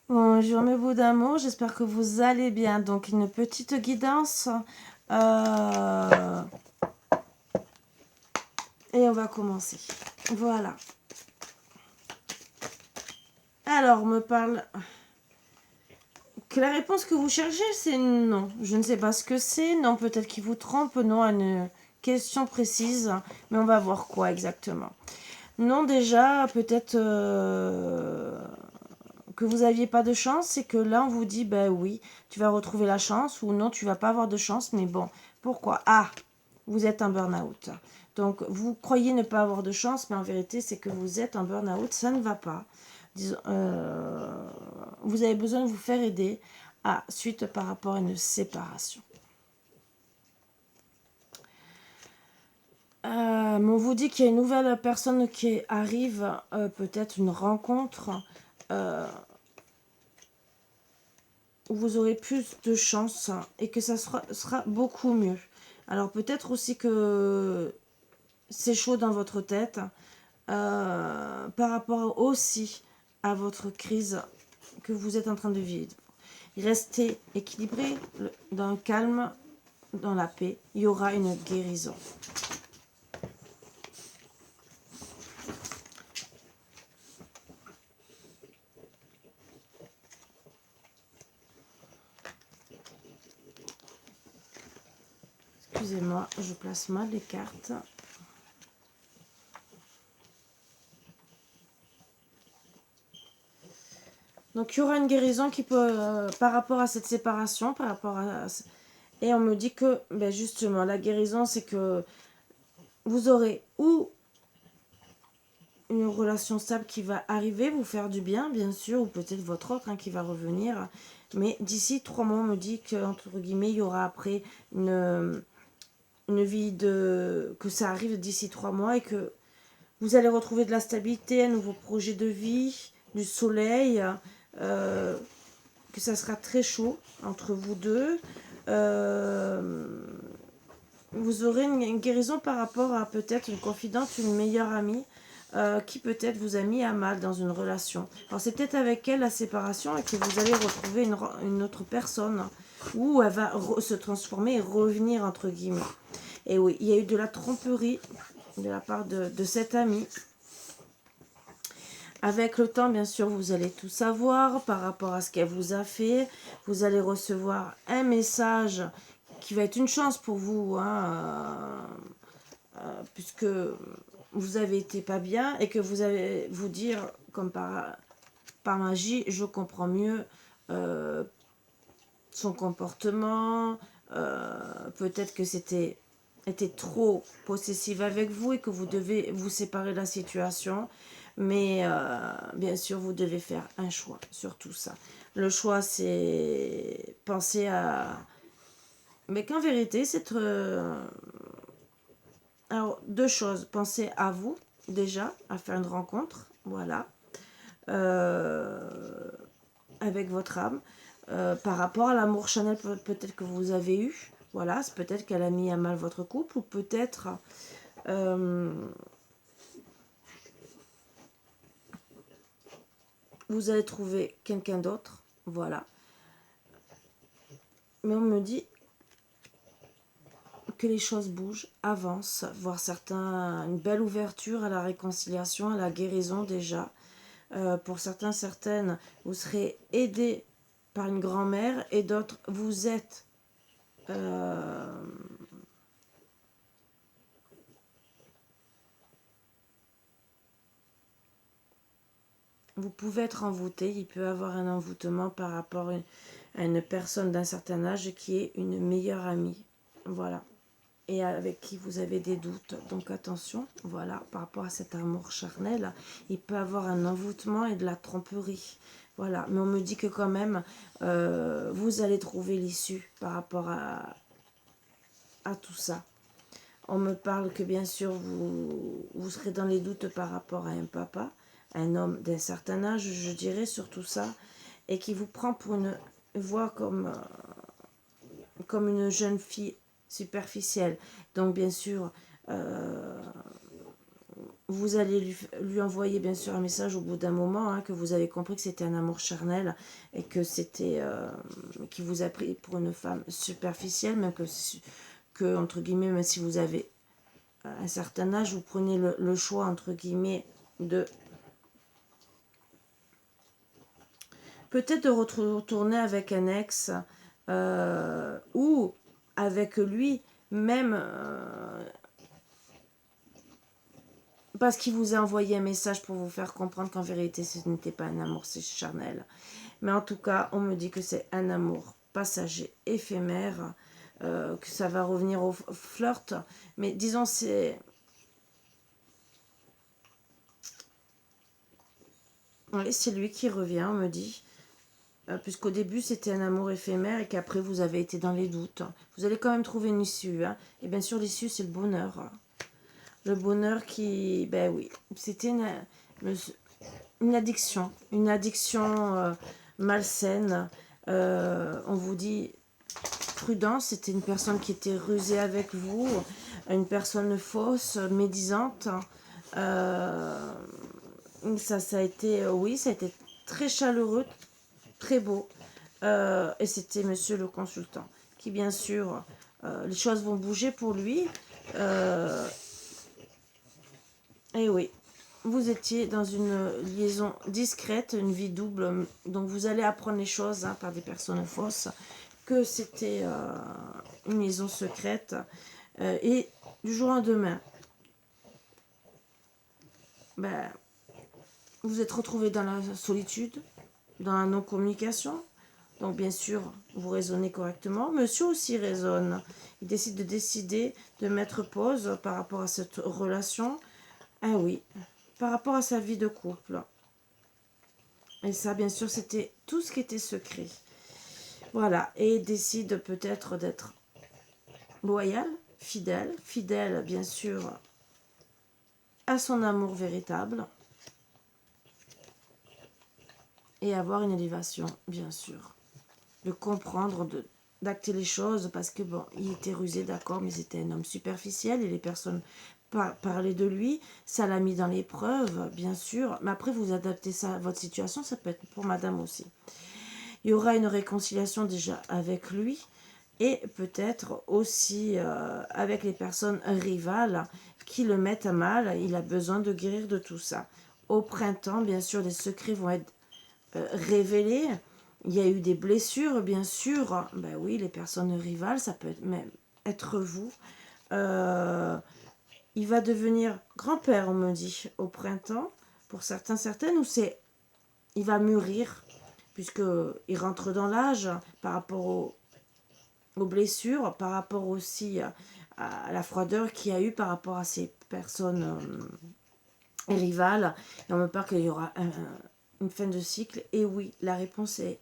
Bonjour mes bouts d'amour, j'espère que vous allez bien. Donc une petite guidance. euh, Et on va commencer. Voilà. Alors, on me parle que la réponse que vous cherchez, c'est non. Je ne sais pas ce que c'est. Non, peut-être qu'il vous trompe. Non, à une question précise. Mais on va voir quoi exactement. Non, déjà, peut-être que vous n'aviez pas de chance. Et que là, on vous dit, ben oui, tu vas retrouver la chance. Ou non, tu vas pas avoir de chance. Mais bon, pourquoi? Ah, vous êtes un burn-out. Donc, vous croyez ne pas avoir de chance, mais en vérité, c'est que vous êtes un burn-out. Ça ne va pas. Disons, vous avez besoin de vous faire aider suite par rapport à une séparation. On vous dit qu'il y a une nouvelle personne qui arrive, peut-être une rencontre euh, où vous aurez plus de chance et que ça sera beaucoup mieux. Alors peut-être aussi que c'est chaud dans votre tête par rapport aussi à votre crise que vous êtes en train de vivre. Restez équilibré, dans le calme, dans la paix. Il y aura une guérison. Excusez-moi, je place mal les cartes. Donc il y aura une guérison qui peut, par rapport à cette séparation, par rapport à... Et on me dit que, ben justement, la guérison, c'est que vous aurez ou une relation stable qui va arriver, vous faire du bien, bien sûr, ou peut-être votre autre qui va revenir. Mais d'ici 3 mois, on me dit que, entre guillemets, il y aura après une vie de... que ça arrive d'ici 3 mois et que vous allez retrouver de la stabilité, un nouveau projet de vie, du soleil, euh, que ça sera très chaud entre vous deux. Vous aurez une guérison par rapport à peut-être une confidente, une meilleure amie qui peut-être vous a mis à mal dans une relation. Alors c'est peut-être avec elle la séparation et que vous allez retrouver une autre personne où elle va se transformer et revenir entre guillemets. Et oui, il y a eu de la tromperie de la part de cette amie. Avec le temps, bien sûr, vous allez tout savoir par rapport à ce qu'elle vous a fait. Vous allez recevoir un message qui va être une chance pour vous, puisque vous avez été pas bien et que vous allez vous dire, comme par magie, je comprends mieux euh, son comportement. Peut-être que était trop possessive avec vous et que vous devez vous séparer de la situation. Mais bien sûr, vous devez faire un choix sur tout ça. Le choix, c'est penser à... Mais qu'en vérité, c'est... Alors, deux choses. Penser à vous, déjà, à faire une rencontre. Voilà. Euh, avec votre âme. Par rapport à l'amour Chanel peut-être que vous avez eu. Voilà, c'est peut-être qu'elle a mis à mal votre couple ou peut-être vous allez trouver quelqu'un d'autre. Voilà. Mais on me dit que les choses bougent, avancent, voire certains, une belle ouverture à la réconciliation, à la guérison déjà. Pour certains, certaines, vous serez aidés par une grand-mère et d'autres, vous êtes vous pouvez être envoûté, il peut y avoir un envoûtement par rapport à une personne d'un certain âge qui est une meilleure amie. Voilà. Et avec qui vous avez des doutes. Donc attention, voilà, par rapport à cet amour charnel, il peut y avoir un envoûtement et de la tromperie. Voilà, mais on me dit que quand même, vous allez trouver l'issue par rapport à tout ça. On me parle que bien sûr, vous serez dans les doutes par rapport à un papa, un homme d'un certain âge, je dirais, sur tout ça, et qui vous prend pour une voix comme une jeune fille superficielle. Donc bien sûr, vous allez lui envoyer bien sûr un message au bout d'un moment, hein, que vous avez compris que c'était un amour charnel et que c'était qui vous a pris pour une femme superficielle, même que entre guillemets, même si vous avez un certain âge, vous prenez le choix entre guillemets de peut-être de retourner avec un ex ou avec lui, même parce qu'il vous a envoyé un message pour vous faire comprendre qu'en vérité ce n'était pas un amour, c'est charnel. Mais en tout cas, on me dit que c'est un amour passager, éphémère, que ça va revenir au flirt. Mais disons, c'est lui qui revient, on me dit. Puisqu'au début c'était un amour éphémère et qu'après vous avez été dans les doutes. Vous allez quand même trouver une issue. Hein. Et bien sûr, l'issue c'est le bonheur. Le bonheur qui, ben oui, c'était une addiction. Une addiction malsaine. On vous dit, prudence, c'était une personne qui était rusée avec vous. Une personne fausse, médisante. Ça a été, oui, ça a été très chaleureux, très beau. Et c'était monsieur le consultant qui, bien sûr, les choses vont bouger pour lui. Et oui, vous étiez dans une liaison discrète, une vie double. Donc vous allez apprendre les choses par des personnes fausses, que c'était une liaison secrète. Et du jour au lendemain, ben, vous êtes retrouvé dans la solitude, dans la non-communication. Donc bien sûr, vous raisonnez correctement. Monsieur aussi raisonne. Il décide de mettre pause par rapport à cette relation. Ah oui, par rapport à sa vie de couple. Et ça, bien sûr, c'était tout ce qui était secret. Voilà, et il décide peut-être d'être loyal, fidèle bien sûr à son amour véritable. Et avoir une élévation, bien sûr. De comprendre, d'acter les choses, parce que bon, il était rusé, d'accord, mais c'était un homme superficiel et les personnes parlaient de lui, ça l'a mis dans l'épreuve, bien sûr, mais après vous adaptez ça à votre situation, ça peut être pour madame aussi. Il y aura une réconciliation déjà avec lui et peut-être aussi avec les personnes rivales qui le mettent à mal. Il a besoin de guérir de tout ça. Au printemps, bien sûr, les secrets vont être révélés. Il y a eu des blessures, bien sûr. Ben oui, les personnes rivales, ça peut même être vous. Il va devenir grand-père, on me dit, au printemps. Pour certains, certaines, ou il va mûrir, puisqu'il rentre dans l'âge par rapport aux blessures, par rapport aussi à la froideur qu'il y a eu par rapport à ces personnes rivales. Et on me parle qu'il y aura une fin de cycle. Et oui, la réponse est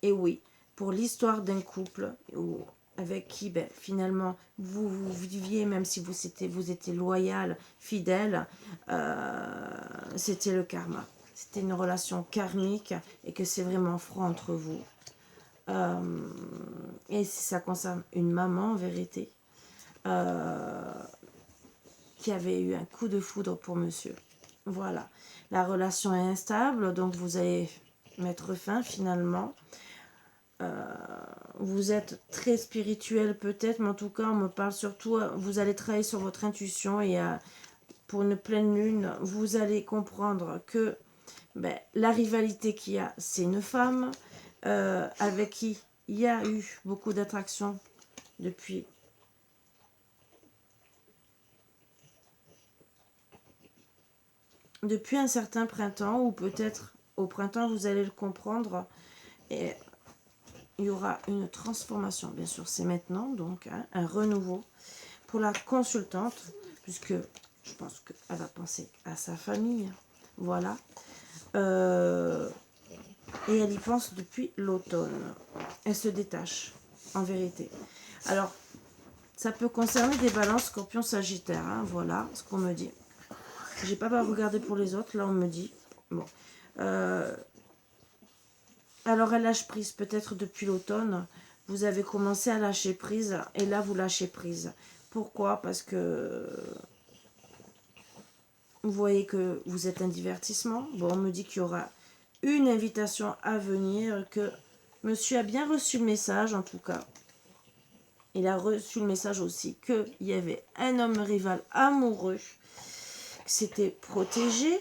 et oui, pour l'histoire d'un couple avec qui finalement vous viviez, même si vous étiez loyal, fidèle, c'était le karma. C'était une relation karmique et que c'est vraiment franc entre vous. Et si ça concerne une maman en vérité, qui avait eu un coup de foudre pour monsieur. Voilà. La relation est instable, donc vous allez mettre fin finalement. Vous êtes très spirituel peut-être, mais en tout cas on me parle surtout, vous allez travailler sur votre intuition et pour une pleine lune, vous allez comprendre que la rivalité qu'il y a, c'est une femme avec qui il y a eu beaucoup d'attraction depuis un certain printemps, ou peut-être au printemps vous allez le comprendre et il y aura une transformation, bien sûr c'est maintenant, donc un renouveau pour la consultante, puisque je pense qu'elle va penser à sa famille, voilà, et elle y pense depuis l'automne, elle se détache en vérité. Alors ça peut concerner des balances, scorpions, sagittaires, hein, voilà ce qu'on me dit. J'ai pas regardé pour les autres, là on me dit bon. Alors elle lâche prise, peut-être depuis l'automne, vous avez commencé à lâcher prise, et là vous lâchez prise. Pourquoi? Parce que Vous voyez que vous êtes un divertissement. Bon, on me dit qu'il y aura une invitation à venir, que monsieur a bien reçu le message en tout cas. Il a reçu le message aussi qu'il y avait un homme rival amoureux, que c'était protégé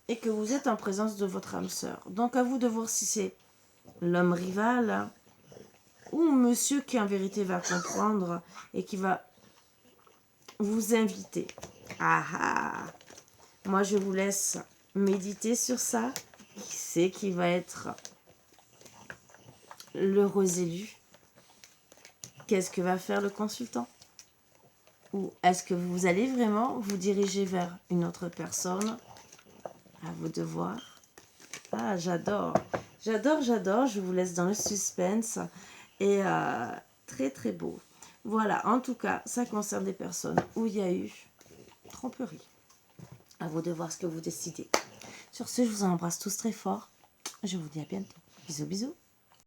et que vous êtes en présence de votre âme sœur. Donc à vous de voir si c'est l'homme rival ou monsieur qui en vérité va comprendre et qui va vous inviter. Ah ah! Moi je vous laisse méditer sur ça. Qui c'est qui va être l'heureux élu? Qu'est-ce que va faire le consultant? Ou est-ce que vous allez vraiment vous diriger vers une autre personne? À vous de voir. Ah, j'adore. J'adore, j'adore. Je vous laisse dans le suspense. Et très, très beau. Voilà, en tout cas, ça concerne des personnes où il y a eu tromperie. À vous de voir ce que vous décidez. Sur ce, je vous embrasse tous très fort. Je vous dis à bientôt. Bisous, bisous.